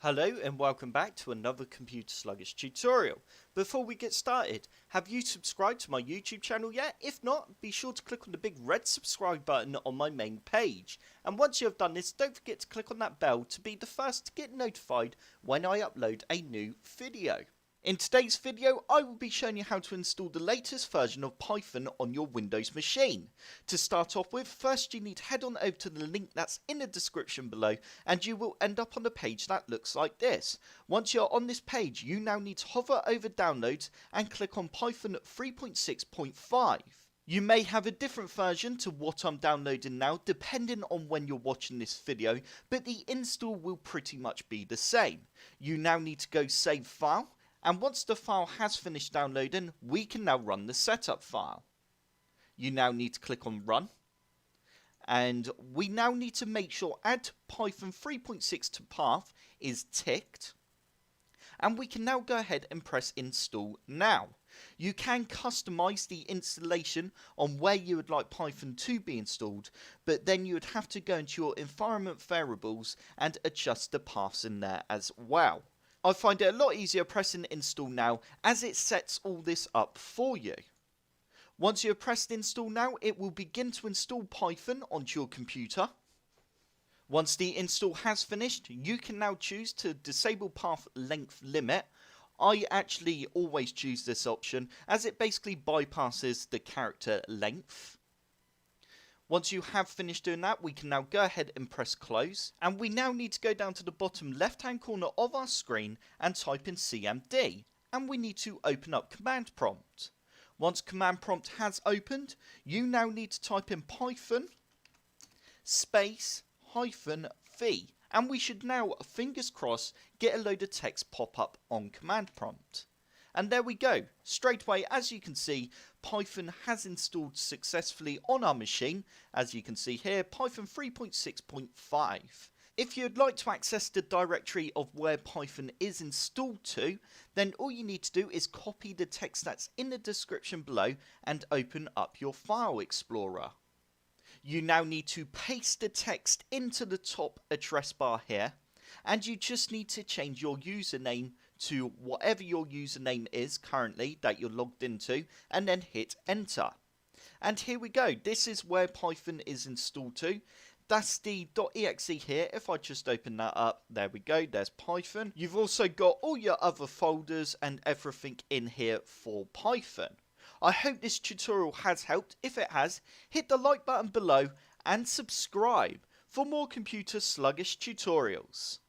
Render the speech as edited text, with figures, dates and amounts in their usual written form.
Hello and welcome back to another Computer Sluggish tutorial. Before we get started, have you subscribed to my YouTube channel yet? If not, be sure to click on the big red subscribe button on my main page. And once you have done this, don't forget to click on that bell to be the first to get notified when I upload a new video. In today's video, I will be showing you how to install the latest version of Python on your Windows machine. To start off with, first you need to head on over to the link that's in the description below and you will end up on a page that looks like this. Once you're on this page, you now need to hover over Downloads and click on Python 3.6.5. You may have a different version to what I'm downloading now depending on when you're watching this video, but the install will pretty much be the same. You now need to go Save File. And once the file has finished downloading, we can now run the setup file. You now need to click on Run. And we now need to make sure Add Python 3.6 to Path is ticked. And we can now go ahead and press Install Now. You can customize the installation on where you would like Python to be installed, but then you would have to go into your environment variables and adjust the paths in there as well. I find it a lot easier pressing install now as it sets all this up for you. Once you have pressed install now, it will begin to install Python onto your computer. Once the install has finished, you can now choose to disable path length limit. I actually always choose this option as it basically bypasses the character length. Once you have finished doing that, we can now go ahead and press close. And we now need to go down to the bottom left hand corner of our screen and type in CMD. And we need to open up command prompt. Once command prompt has opened, you now need to type in Python space -v. And we should now, fingers crossed, get a load of text pop up on command prompt. And there we go. Straight away, as you can see, Python has installed successfully on our machine. As you can see here, Python 3.6.5. If you'd like to access the directory of where Python is installed to, then all you need to do is copy the text that's in the description below and open up your file explorer. You now need to paste the text into the top address bar here, and you just need to change your username to whatever your username is currently that you're logged into, and then hit enter. And here we go, this is where Python is installed to. That's the .exe here. If I just open that up, there we go, there's Python. You've also got all your other folders and everything in here for Python. I hope this tutorial has helped. If it has, hit the like button below and subscribe for more computer sluggish tutorials.